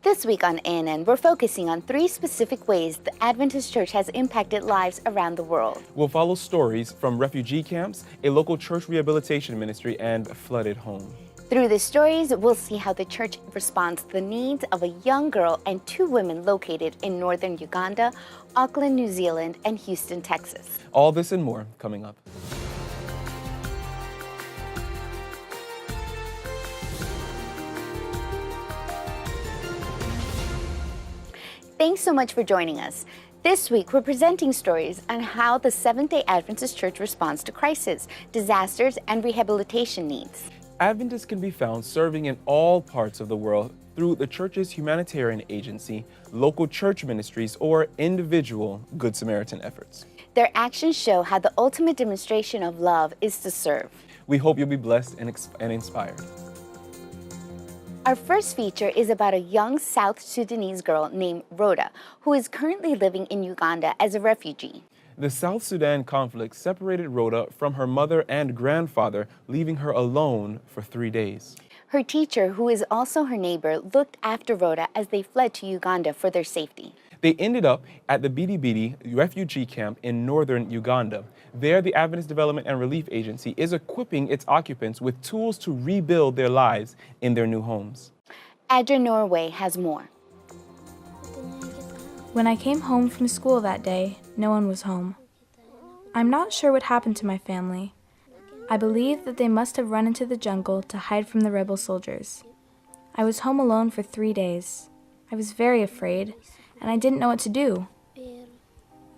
This week on ANN, we're focusing on 3 specific ways the Adventist Church has impacted lives around the world. We'll follow stories from refugee camps, a local church rehabilitation ministry, and a flooded home. Through the stories, we'll see how the church responds to the needs of a young girl and 2 women located in Northern Uganda, Auckland, New Zealand, and Houston, Texas. All this and more coming up. Thanks so much for joining us. This week, we're presenting stories on how the Seventh-day Adventist Church responds to crisis, disasters, and rehabilitation needs. Adventists can be found serving in all parts of the world through the church's humanitarian agency, local church ministries, or individual Good Samaritan efforts. Their actions show how the ultimate demonstration of love is to serve. We hope you'll be blessed and inspired. Our first feature is about a young South Sudanese girl named Rhoda, who is currently living in Uganda as a refugee. The South Sudan conflict separated Rhoda from her mother and grandfather, leaving her alone for 3 days. Her teacher, who is also her neighbor, looked after Rhoda as they fled to Uganda for their safety. They ended up at the Bidi refugee camp in northern Uganda. There, the Adventist Development and Relief Agency is equipping its occupants with tools to rebuild their lives in their new homes. Adra Norway has more. When I came home from school that day, no one was home. I'm not sure what happened to my family. I believe that they must have run into the jungle to hide from the rebel soldiers. I was home alone for 3 days. I was very afraid, and I didn't know what to do.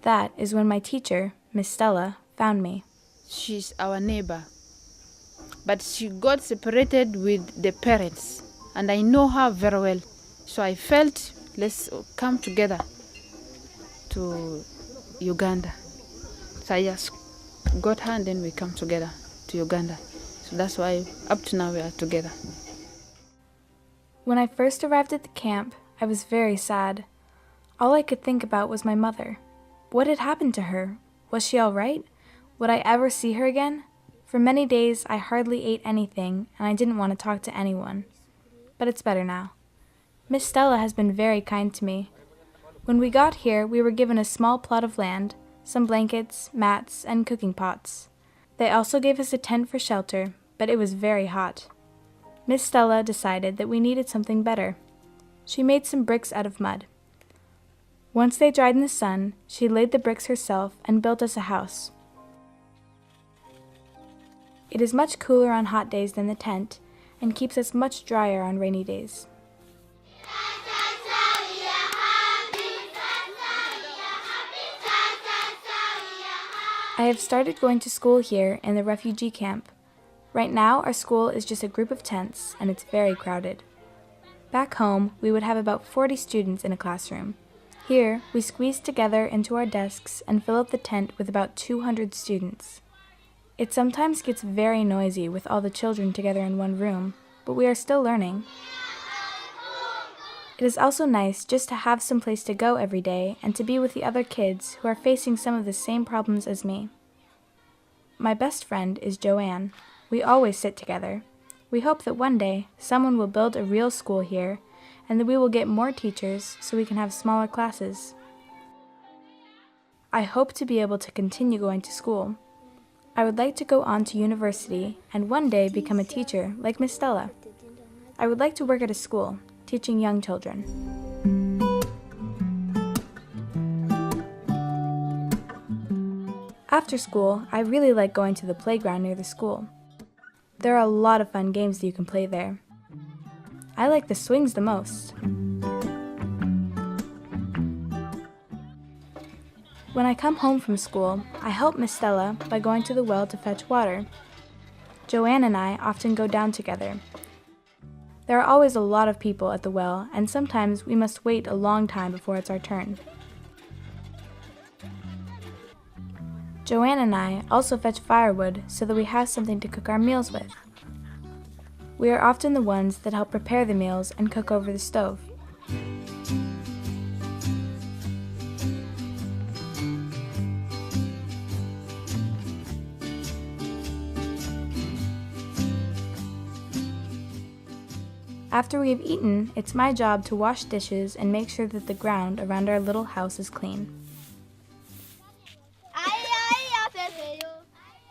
That is when my teacher, Miss Stella, found me. She's our neighbor, but she got separated with the parents, and I know her very well. So I felt, let's come together to Uganda. So I just got her and then we come together to Uganda. So that's why up to now we are together. When I first arrived at the camp, I was very sad. All I could think about was my mother. What had happened to her? Was she all right? Would I ever see her again? For many days, I hardly ate anything, and I didn't want to talk to anyone. But it's better now. Miss Stella has been very kind to me. When we got here, we were given a small plot of land, some blankets, mats, and cooking pots. They also gave us a tent for shelter, but it was very hot. Miss Stella decided that we needed something better. She made some bricks out of mud. Once they dried in the sun, she laid the bricks herself and built us a house. It is much cooler on hot days than the tent, and keeps us much drier on rainy days. I have started going to school here in the refugee camp. Right now, our school is just a group of tents, and it's very crowded. Back home, we would have about 40 students in a classroom. Here, we squeeze together into our desks and fill up the tent with about 200 students. It sometimes gets very noisy with all the children together in one room, but we are still learning. It is also nice just to have some place to go every day and to be with the other kids who are facing some of the same problems as me. My best friend is Joanne. We always sit together. We hope that one day someone will build a real school here and that we will get more teachers so we can have smaller classes. I hope to be able to continue going to school. I would like to go on to university and one day become a teacher like Miss Stella. I would like to work at a school, teaching young children. After school, I really like going to the playground near the school. There are a lot of fun games that you can play there. I like the swings the most. When I come home from school, I help Miss Stella by going to the well to fetch water. Joanne and I often go down together. There are always a lot of people at the well, and sometimes we must wait a long time before it's our turn. Joanne and I also fetch firewood so that we have something to cook our meals with. We are often the ones that help prepare the meals and cook over the stove. After we have eaten, it's my job to wash dishes and make sure that the ground around our little house is clean.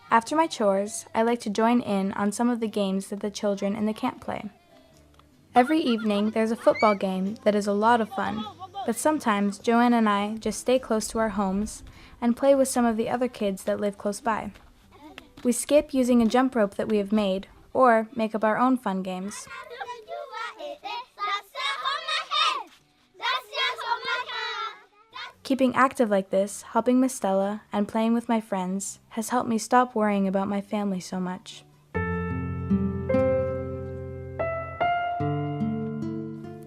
After my chores, I like to join in on some of the games that the children in the camp play. Every evening, there's a football game that is a lot of fun, but sometimes Joanne and I just stay close to our homes and play with some of the other kids that live close by. We skip using a jump rope that we have made, or make up our own fun games. Keeping active like this, helping Miss Stella, and playing with my friends has helped me stop worrying about my family so much.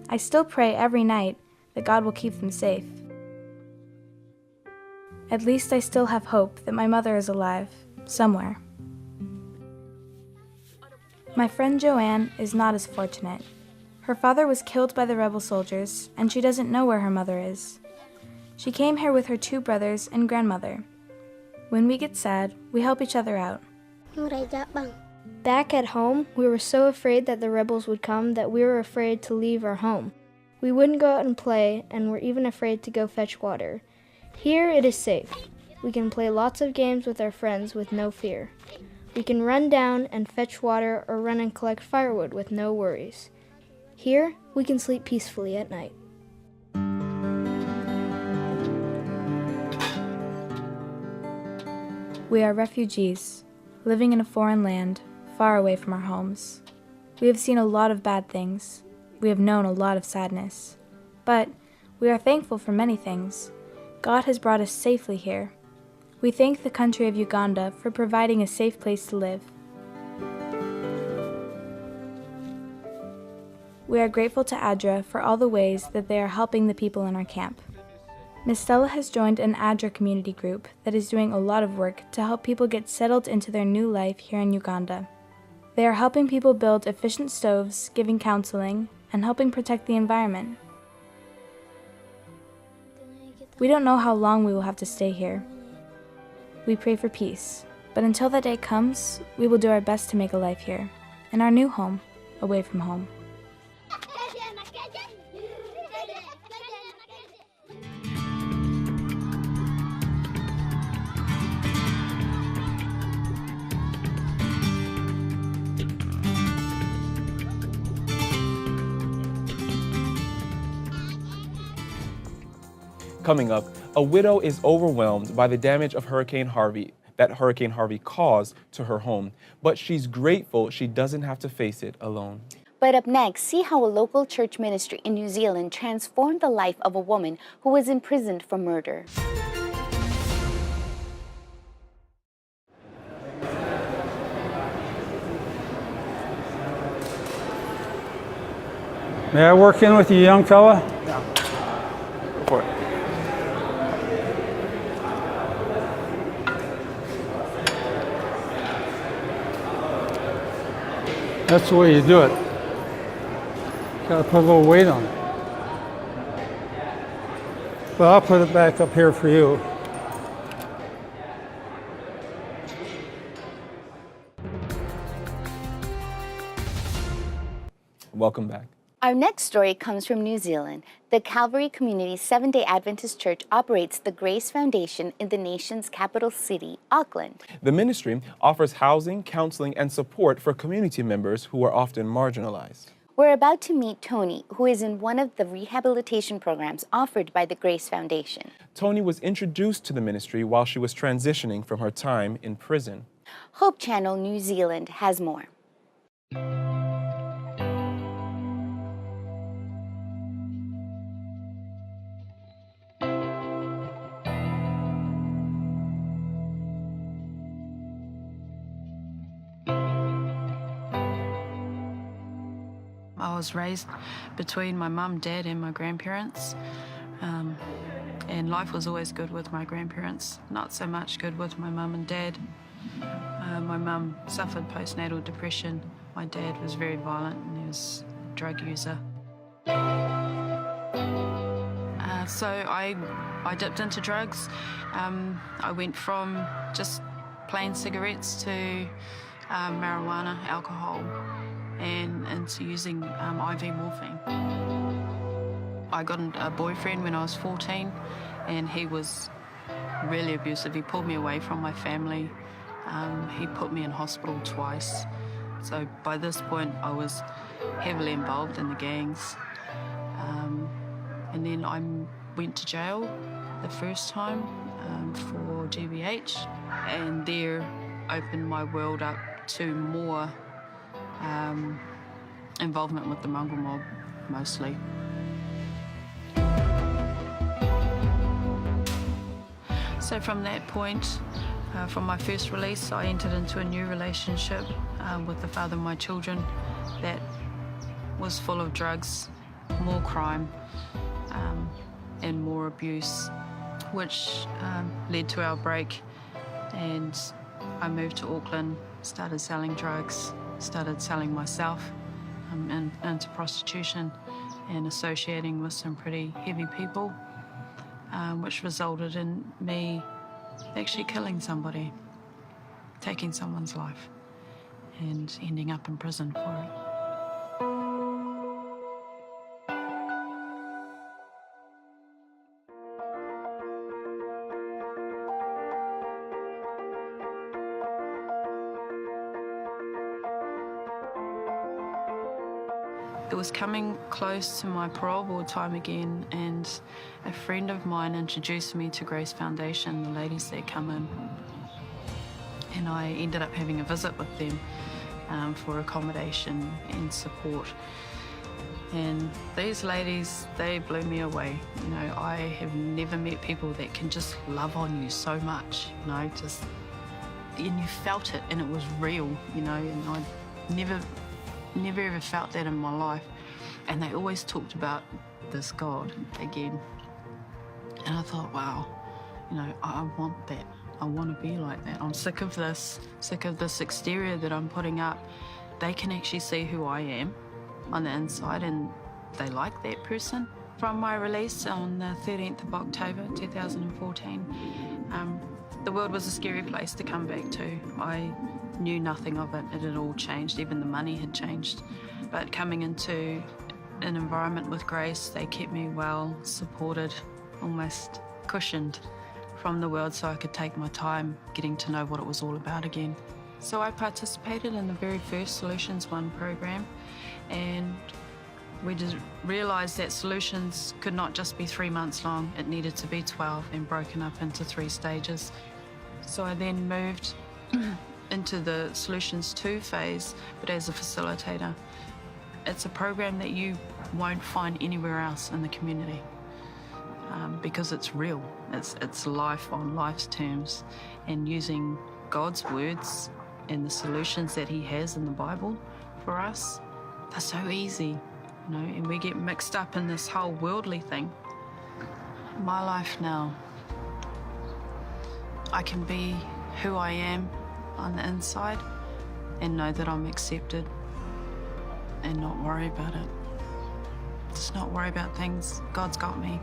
I still pray every night that God will keep them safe. At least I still have hope that my mother is alive, somewhere. My friend Joanne is not as fortunate. Her father was killed by the rebel soldiers, and she doesn't know where her mother is. She came here with her 2 brothers and grandmother. When we get sad, we help each other out. Back at home, we were so afraid that the rebels would come that we were afraid to leave our home. We wouldn't go out and play, and were even afraid to go fetch water. Here it is safe. We can play lots of games with our friends with no fear. We can run down and fetch water or run and collect firewood with no worries. Here, we can sleep peacefully at night. We are refugees, living in a foreign land, far away from our homes. We have seen a lot of bad things. We have known a lot of sadness. But we are thankful for many things. God has brought us safely here. We thank the country of Uganda for providing a safe place to live. We are grateful to ADRA for all the ways that they are helping the people in our camp. Ms. Stella has joined an ADRA community group that is doing a lot of work to help people get settled into their new life here in Uganda. They are helping people build efficient stoves, giving counseling, and helping protect the environment. We don't know how long we will have to stay here. We pray for peace, but until that day comes, we will do our best to make a life here, in our new home, away from home. Coming up, a widow is overwhelmed by the damage of Hurricane Harvey that Hurricane Harvey caused to her home, but she's grateful she doesn't have to face it alone. But up next, see how a local church ministry in New Zealand transformed the life of a woman who was imprisoned for murder. May I work in with you, young fella? Go for it. That's the way you do it. Got to put a little weight on it. But I'll put it back up here for you. Welcome back. Our next story comes from New Zealand. The Calvary Community Seventh-day Adventist Church operates the Grace Foundation in the nation's capital city, Auckland. The ministry offers housing, counseling, and support for community members who are often marginalized. We're about to meet Tony, who is in one of the rehabilitation programs offered by the Grace Foundation. Tony was introduced to the ministry while she was transitioning from her time in prison. Hope Channel New Zealand has more. I was raised between my mum, dad and my grandparents, and life was always good with my grandparents, not so much good with my mum and dad. My mum suffered postnatal depression. My dad was very violent and he was a drug user. So I dipped into drugs. I went from just plain cigarettes to marijuana, alcohol. and into using IV morphine. I got a boyfriend when I was 14, and he was really abusive. He pulled me away from my family. He put me in hospital twice. So by this point, I was heavily involved in the gangs. And then I went to jail the first time for GBH, and there opened my world up to more involvement with the mongrel mob, mostly. So from that point, from my first release, I entered into a new relationship with the father of my children that was full of drugs, more crime, and more abuse, which led to our break. And I moved to Auckland, started selling drugs, started selling myself into prostitution and associating with some pretty heavy people, which resulted in me actually killing somebody, taking someone's life, and ending up in prison for it. It was coming close to my parole board time again, and a friend of mine introduced me to Grace Foundation, the ladies that come in. And I ended up having a visit with them for accommodation and support. And these ladies, they blew me away. You know, I have never met people that can just love on you so much, you know, and you felt it, and it was real, you know, and I never ever felt that in my life. And they always talked about this God again. And I thought, wow, you know, I want that. I want to be like that. I'm sick of this exterior that I'm putting up. They can actually see who I am on the inside, and they like that person. From my release on the 13th of October 2014, the world was a scary place to come back to. I knew nothing of it. It had all changed. Even the money had changed. But coming into an environment with Grace, they kept me well supported, almost cushioned from the world, so I could take my time getting to know what it was all about again. So I participated in the very first Solutions 1 program, and we just realised that Solutions could not just be 3 months long. It needed to be 12 and broken up into 3 stages. So I then moved into the Solutions 2 phase, but as a facilitator. It's a program that you won't find anywhere else in the community because it's real. It's life on life's terms, and using God's words and the solutions that He has in the Bible for us, they're so easy, you know, and we get mixed up in this whole worldly thing. My life now, I can be who I am on the inside and know that I'm accepted and not worry about it. Just not worry about things. God's got me,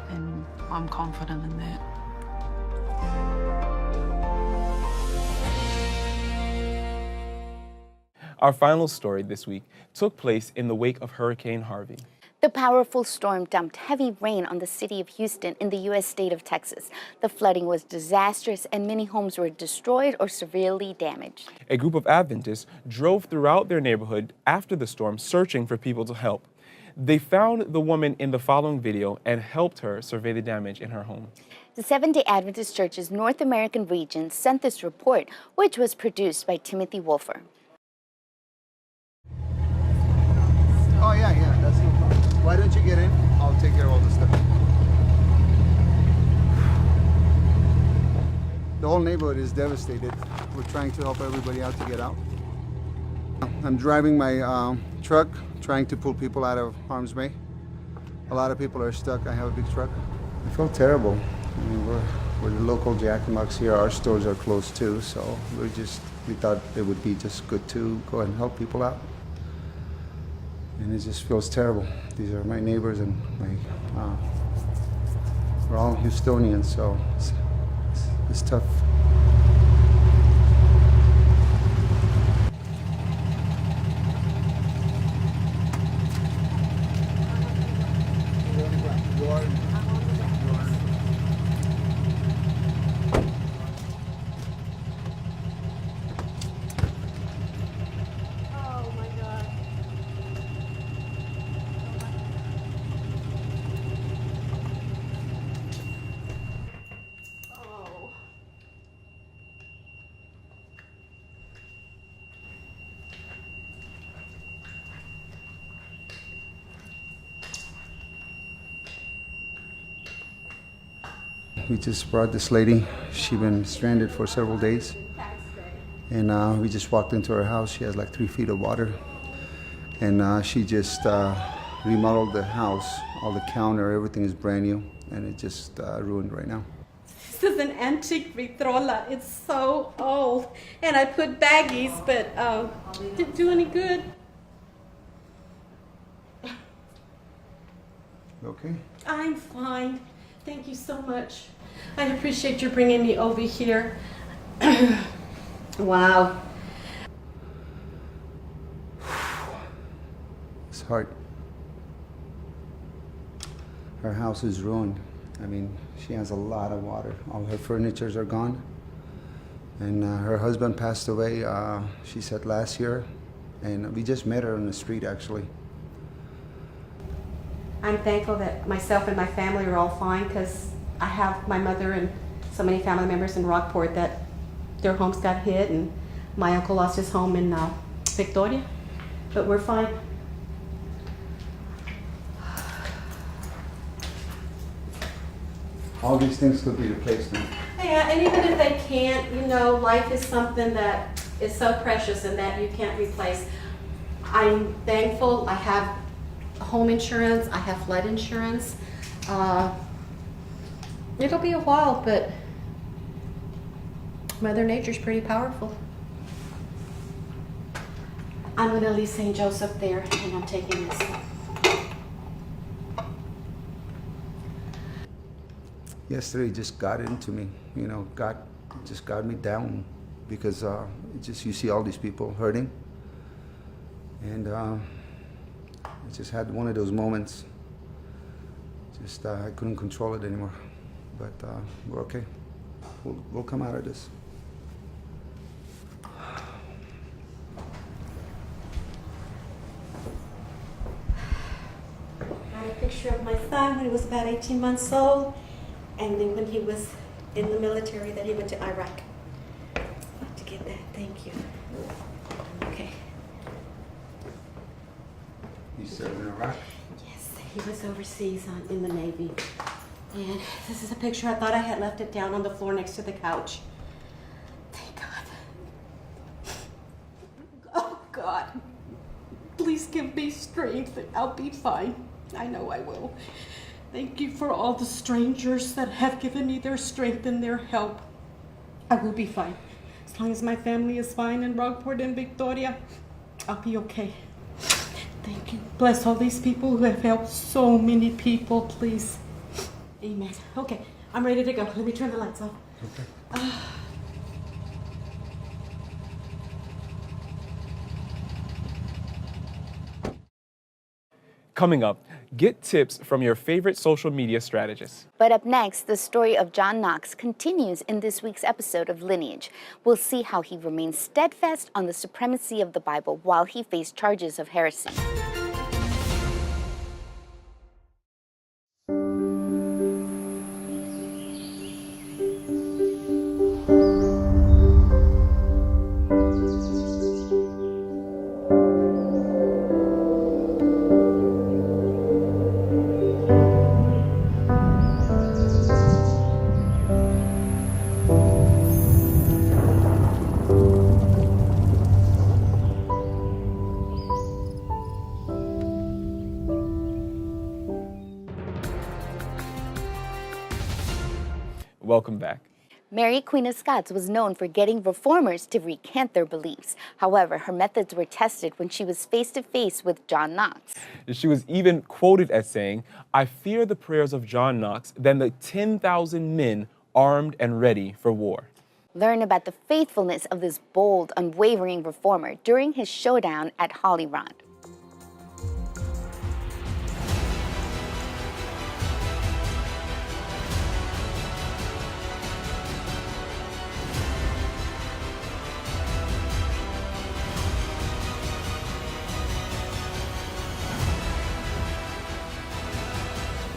and I'm confident in that. Our final story this week took place in the wake of Hurricane Harvey. The powerful storm dumped heavy rain on the city of Houston in the U.S. state of Texas. The flooding was disastrous, and many homes were destroyed or severely damaged. A group of Adventists drove throughout their neighborhood after the storm, searching for people to help. They found the woman in the following video and helped her survey the damage in her home. The Seventh-day Adventist Church's North American region sent this report, which was produced by Timothy Wolfer. Oh, yeah, that's no problem. Why don't you get in? I'll take care of all the stuff. The whole neighborhood is devastated. We're trying to help everybody out to get out. I'm driving my truck, trying to pull people out of harm's way. A lot of people are stuck. I have a big truck. I feel terrible. I mean, we're the local Jack and Knox here. Our stores are closed too, so we thought it would be just good to go and help people out. And it just feels terrible. These are my neighbors, and we're all Houstonians, so it's tough. We just brought this lady. She's been stranded for several days. And we just walked into her house. She has like 3 feet of water. And she just remodeled the house. All the counter, everything is brand new. And it's just ruined right now. This is an antique vitrola. It's so old. And I put baggies, but it didn't do any good. Okay? I'm fine. Thank you so much. I appreciate you bringing me over here. Wow. It's hard. Her house is ruined. I mean, she has a lot of water. All her furnitures are gone. And her husband passed away, she said, last year. And we just met her on the street, actually. I'm thankful that myself and my family are all fine because I have my mother and so many family members in Rockport that their homes got hit, and my uncle lost his home in Victoria, but we're fine. All these things could be replaced now. Yeah, and even if they can't, you know, life is something that is so precious and that you can't replace. I'm thankful I have home insurance, I have flood insurance. It'll be a while, but Mother Nature's pretty powerful. I'm gonna leave St. Joseph there, and I'm taking this. Yesterday just got into me, you know, just got me down because you see all these people hurting. And I just had one of those moments. I couldn't control it anymore. But we're okay. We'll come out of this. I have a picture of my son when he was about 18 months old, and then when he was in the military, that he went to Iraq. I'd like to get that. Thank you. Okay. You served in Iraq? Yes, he was overseas in the Navy. And this is a picture. I thought I had left it down on the floor next to the couch. Thank God. Oh, God. Please give me strength and I'll be fine. I know I will. Thank you for all the strangers that have given me their strength and their help. I will be fine. As long as my family is fine in Rockport and Victoria, I'll be okay. Thank you. Bless all these people who have helped so many people, please. Amen. Okay, I'm ready to go. Let me turn the lights off. Okay. Coming up, get tips from your favorite social media strategist. But up next, the story of John Knox continues in this week's episode of Lineage. We'll see how he remained steadfast on the supremacy of the Bible while he faced charges of heresy. Welcome back. Mary, Queen of Scots, was known for getting reformers to recant their beliefs. However, her methods were tested when she was face to face with John Knox. She was even quoted as saying, "I fear the prayers of John Knox than the 10,000 men armed and ready for war." Learn about the faithfulness of this bold, unwavering reformer during his showdown at Holyrood.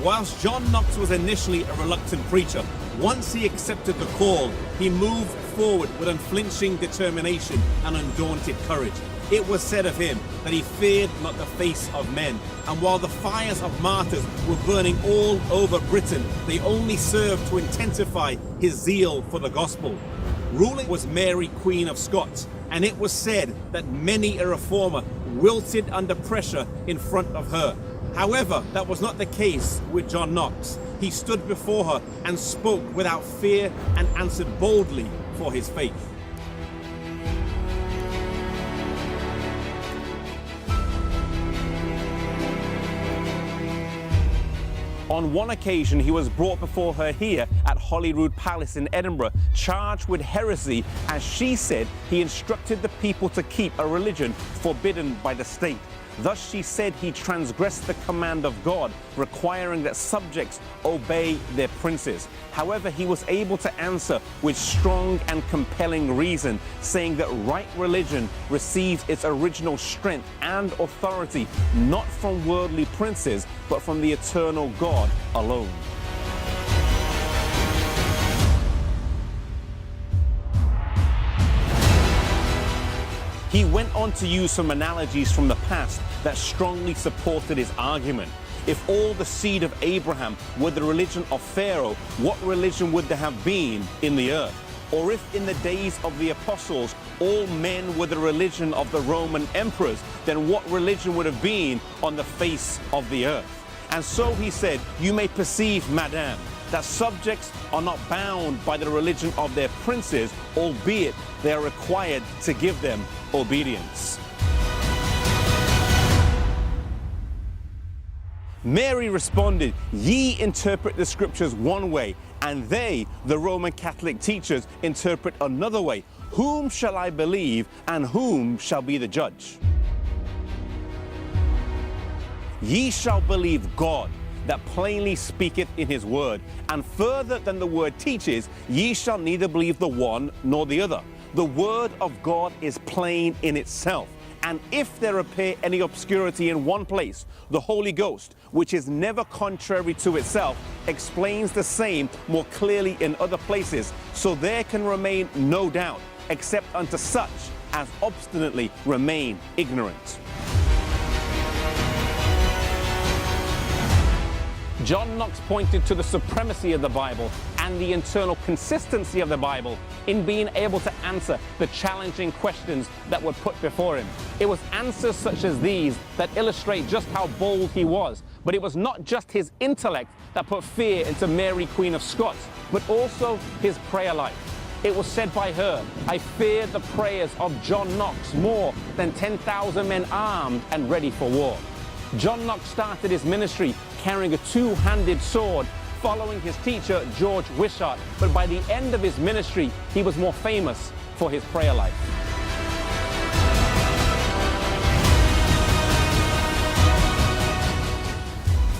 Whilst John Knox was initially a reluctant preacher, once he accepted the call, he moved forward with unflinching determination and undaunted courage. It was said of him that he feared not the face of men. And while the fires of martyrs were burning all over Britain, they only served to intensify his zeal for the gospel. Ruling was Mary, Queen of Scots, and it was said that many a reformer wilted under pressure in front of her. However, that was not the case with John Knox. He stood before her and spoke without fear and answered boldly for his faith. On one occasion, he was brought before her here at Holyrood Palace in Edinburgh, charged with heresy, as she said he instructed the people to keep a religion forbidden by the state. Thus she said he transgressed the command of God, requiring that subjects obey their princes. However, he was able to answer with strong and compelling reason, saying that right religion receives its original strength and authority not from worldly princes, but from the eternal God alone. He went on to use some analogies from the past that strongly supported his argument. If all the seed of Abraham were the religion of Pharaoh, what religion would there have been in the earth? Or if in the days of the apostles all men were the religion of the Roman emperors, then what religion would have been on the face of the earth? And so he said, you may perceive, madame, that subjects are not bound by the religion of their princes, albeit they are required to give them obedience. Mary responded, ye interpret the scriptures one way, and they, the Roman Catholic teachers, interpret another way. Whom shall I believe, and whom shall be the judge? Ye shall believe God, that plainly speaketh in his word, and further than the word teaches, ye shall neither believe the one nor the other. The word of God is plain in itself, and if there appear any obscurity in one place, the Holy Ghost, which is never contrary to itself, explains the same more clearly in other places, so there can remain no doubt, except unto such as obstinately remain ignorant. John Knox pointed to the supremacy of the Bible and the internal consistency of the Bible in being able to answer the challenging questions that were put before him. It was answers such as these that illustrate just how bold he was. But it was not just his intellect that put fear into Mary, Queen of Scots, but also his prayer life. It was said by her, I feared the prayers of John Knox more than 10,000 men armed and ready for war. John Knox started his ministry carrying a two-handed sword, following his teacher George Wishart, but by the end of his ministry, he was more famous for his prayer life.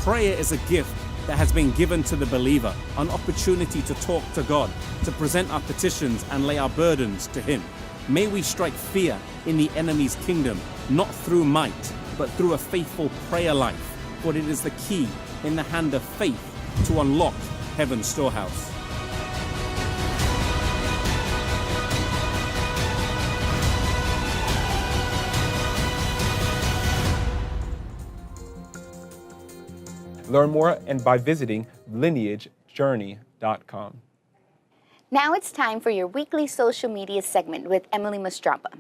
Prayer is a gift that has been given to the believer, an opportunity to talk to God, to present our petitions and lay our burdens to him. May we strike fear in the enemy's kingdom, not through might, but through a faithful prayer life, for it is the key in the hand of faith to unlock heaven's storehouse. Learn more and by visiting lineagejourney.com. Now it's time for your weekly social media segment with Emily Mastrapa.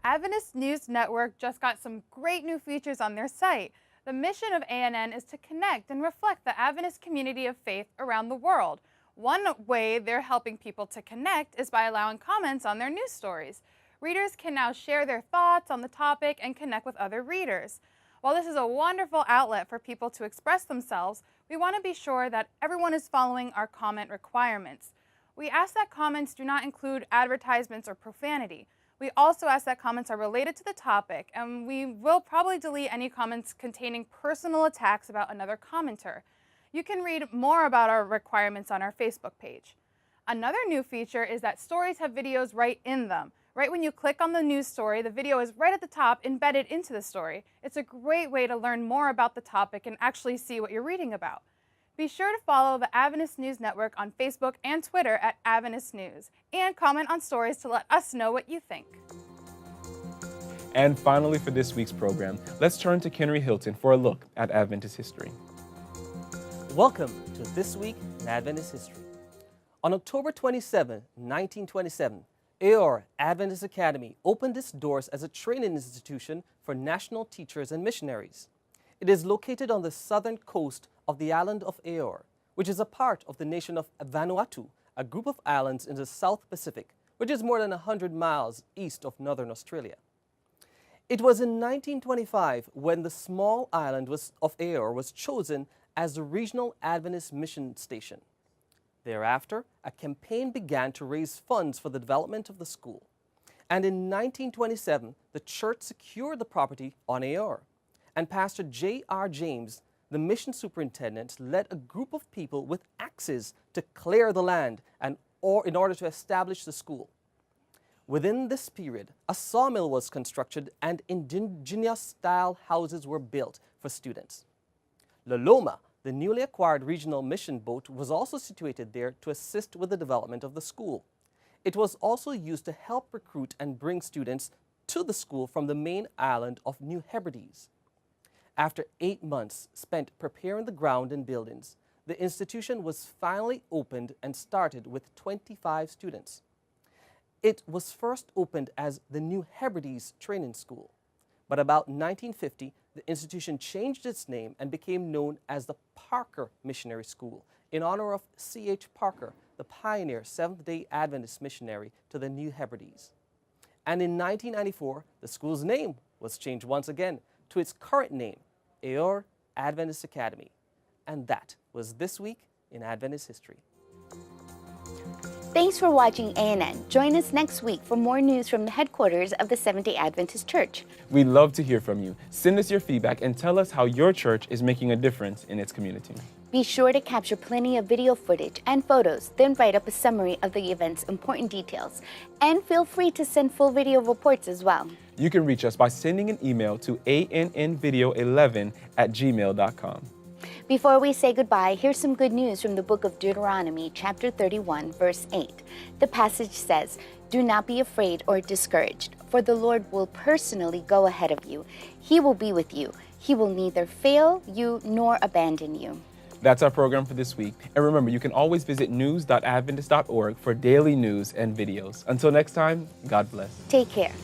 Adventist News Network just got some great new features on their site. The mission of ANN is to connect and reflect the Adventist community of faith around the world. One way they're helping people to connect is by allowing comments on their news stories. Readers can now share their thoughts on the topic and connect with other readers. While this is a wonderful outlet for people to express themselves, we want to be sure that everyone is following our comment requirements. We ask that comments do not include advertisements or profanity. We also ask that comments are related to the topic, and we will probably delete any comments containing personal attacks about another commenter. You can read more about our requirements on our Facebook page. Another new feature is that stories have videos right in them. Right when you click on the news story, the video is right at the top, embedded into the story. It's a great way to learn more about the topic and actually see what you're reading about. Be sure to follow the Adventist News Network on Facebook and Twitter at Adventist News, and comment on stories to let us know what you think. And finally, for this week's program, let's turn to Henry Hilton for a look at Adventist history. Welcome to This Week in Adventist History. On October 27, 1927, Aor Adventist Academy opened its doors as a training institution for national teachers and missionaries. It is located on the southern coast of the island of Aor, which is a part of the nation of Vanuatu, a group of islands in the South Pacific, which is more than 100 miles east of northern Australia. It was in 1925 when the small island of Aor was chosen as the regional Adventist mission station. Thereafter, a campaign began to raise funds for the development of the school. And in 1927, the church secured the property on Aor. And Pastor J.R. James, the mission superintendent, led a group of people with axes to clear the land in order to establish the school. Within this period, a sawmill was constructed and indigenous-style houses were built for students. Loloma, the newly acquired regional mission boat, was also situated there to assist with the development of the school. It was also used to help recruit and bring students to the school from the main island of New Hebrides. After 8 months spent preparing the ground and buildings, the institution was finally opened and started with 25 students. It was first opened as the New Hebrides Training School, but about 1950, the institution changed its name and became known as the Parker Missionary School in honor of C.H. Parker, the pioneer Seventh-day Adventist missionary to the New Hebrides. And in 1994, the school's name was changed once again to its current name, Aor Adventist Academy. And that was This Week in Adventist History. Thanks for watching ANN. Join us next week for more news from the headquarters of the Seventh-day Adventist Church. We'd love to hear from you. Send us your feedback and tell us how your church is making a difference in its community. Be sure to capture plenty of video footage and photos, then write up a summary of the event's important details. And feel free to send full video reports as well. You can reach us by sending an email to annvideo11@gmail.com. Before we say goodbye, here's some good news from the book of Deuteronomy, chapter 31, verse 8. The passage says, "Do not be afraid or discouraged, for the Lord will personally go ahead of you. He will be with you. He will neither fail you nor abandon you." That's our program for this week. And remember, you can always visit news.adventist.org for daily news and videos. Until next time, God bless. Take care.